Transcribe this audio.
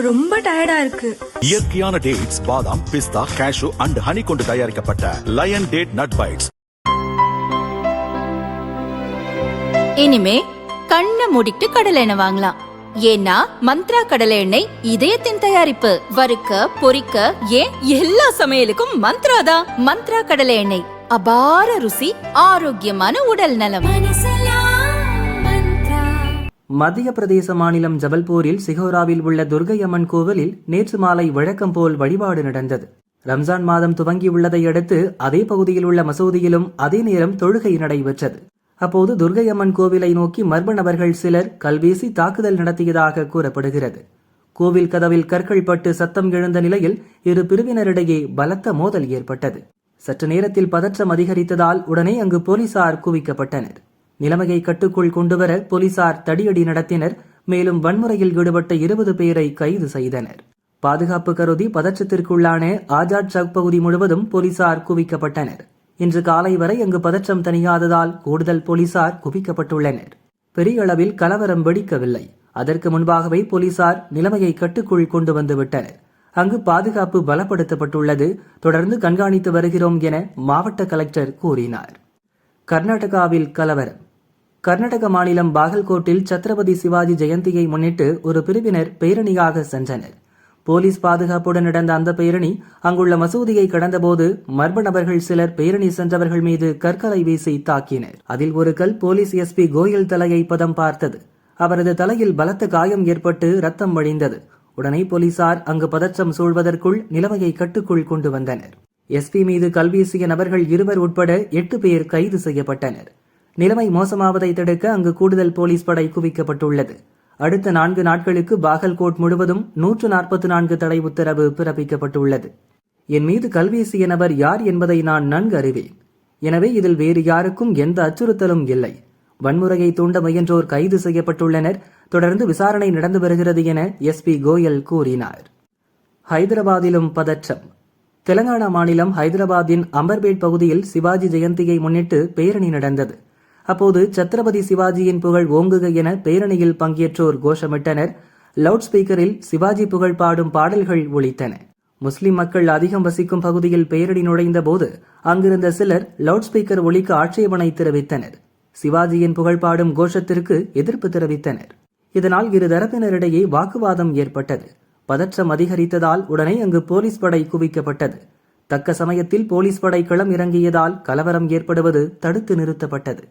ரொம்ப டயர்டா இருக்கு. இயற்கையான டேட்ஸ், பாதாம், பிஸ்தா, கேஷு அண்ட் ஹனி கொண்டு தயாரிக்கப்பட்ட லயன் டேட் நட் பைட்ஸ். இனிமே கண்ணை மூடிட்டு கடலை எண்ணெய் வாங்கலாம். ஏன்னா மந்த்ரா கடலை எண்ணெய் இதயத்தின் தயாரிப்பு. வறுக்க, பொரிக்க, ஏன் எல்லா சமையலுக்கும் மந்த்ரா தான். மந்த்ரா கடலை எண்ணெய், அபார ருசி, ஆரோக்கியமான உடல் நலம். மத்திய பிரதேச மாநிலம் ஜபல்பூரில் சிகோராவில் உள்ள துர்கை அம்மன் கோவிலில் நேற்று மாலை வழக்கம் போல் வழிபாடு நடந்தது. ரம்ஜான் மாதம் துவங்கியுள்ளதை அடுத்து அதே பகுதியில் உள்ள மசூதியிலும் அதே நேரம் தொழுகை நடைபெற்றது. அப்போது துர்கை அம்மன் கோவிலை நோக்கி மர்ம நபர்கள் சிலர் கல்வீசி தாக்குதல் நடத்தியதாக கூறப்படுகிறது. கோவில் கதவில் கற்கள் பட்டு சத்தம் எழுந்த நிலையில் இரு பிரிவினரிடையே பலத்த மோதல் ஏற்பட்டது. சற்று நேரத்தில் பதற்றம் அதிகரித்ததால் உடனே அங்கு போலீசார் குவிக்கப்பட்டனர். நிலைமையை கட்டுக்குள் கொண்டுவர போலீசார் தடியடி நடத்தினர். மேலும் வன்முறையில் ஈடுபட்ட 20 பேரை கைது செய்தனர். பாதுகாப்பு கருதி பதற்றத்திற்குள்ளான ஆஜாத் சவுக் பகுதி முழுவதும் போலீசார் குவிக்கப்பட்டனர். இன்று காலை வரை அங்கு பதற்றம் தணியாததால் கூடுதல் போலீசார் குவிக்கப்பட்டுள்ளனர். பெரிய அளவில் கலவரம் வெடிக்கவில்லை. அதற்கு முன்பாகவே போலீசார் நிலைமையை கட்டுக்குள் கொண்டு வந்துவிட்டனர். அங்கு பாதுகாப்பு பலப்படுத்தப்பட்டுள்ளது. தொடர்ந்து கண்காணித்து வருகிறோம் என மாவட்ட கலெக்டர் கூறினார். கர்நாடகாவில் கலவரம். கர்நாடக மாநிலம் பாகல்கோட்டில் சத்ரபதி சிவாஜி ஜெயந்தியை முன்னிட்டு ஒரு பிரிவினர் பேரணியாக சென்றனர். போலீஸ் பாதுகாப்புடன் நடந்த அந்த பேரணி அங்குள்ள மசூதியை கடந்தபோது மர்ம நபர்கள் சிலர் பேரணி சென்றவர்கள் மீது கற்களை வீசி தாக்கினர். அதில் ஒரு கல் போலீஸ் எஸ்பி கோயல் தலையை பதம் பார்த்தது. அவரது தலையில் பலத்த காயம் ஏற்பட்டு ரத்தம் வழிந்தது. உடனே போலீசார் அங்கு பதற்றம் சூழ்வதற்குள் நிலைமையை கட்டுக்குள் கொண்டு வந்தனர். எஸ்பி மீது கல்வீசிய நபர்கள் 2 உட்பட 8 பேர் கைது செய்யப்பட்டனர். நிலைமை மோசமாவதை தடுக்க அங்கு கூடுதல் போலீஸ் படை குவிக்கப்பட்டுள்ளது. அடுத்த 4 நாட்களுக்கு பாகல்கோட் முழுவதும் 144 தடை உத்தரவு பிறப்பிக்கப்பட்டுள்ளது. என் மீது கல்வீசிய நபர் யார் என்பதை நான் நன்கு அறிவேன். எனவே இதில் வேறு யாருக்கும் எந்த அச்சுறுத்தலும் இல்லை. வன்முறையை தூண்ட முயன்றோர் கைது செய்யப்பட்டுள்ளனர். தொடர்ந்து விசாரணை நடந்து வருகிறது என எஸ்பி கோயல் கூறினார். ஹைதராபாத்திலும் பதற்றம். தெலங்கானா மாநிலம் ஹைதராபாத்தின் அம்பர்பேட் பகுதியில் சிவாஜி ஜெயந்தியை முன்னிட்டு பேரணி நடந்தது. அப்போது சத்ரபதி சிவாஜியின் புகழ் ஓங்குக என பேரணியில் பங்கேற்றோர் கோஷமிட்டனர். லவுட் ஸ்பீக்கரில் சிவாஜி புகழ் பாடும் பாடல்கள் ஒலித்தன. முஸ்லிம் மக்கள் அதிகம் வசிக்கும் பகுதியில் பேரணி நுழைந்த போது அங்கிருந்த சிலர் லவுட் ஸ்பீக்கர் ஒலிக்க ஆட்சேபனை தெரிவித்தனர். சிவாஜியின் புகழ் பாடும் கோஷத்திற்கு எதிர்ப்பு தெரிவித்தனர். இதனால் இரு தரப்பினரிடையே வாக்குவாதம் ஏற்பட்டது. பதற்றம் அதிகரித்ததால் உடனே அங்கு போலீஸ் படை குவிக்கப்பட்டது. தக்க சமயத்தில் போலீஸ் படை களம் இறங்கியதால் கலவரம் ஏற்படுவது தடுத்து நிறுத்தப்பட்டது.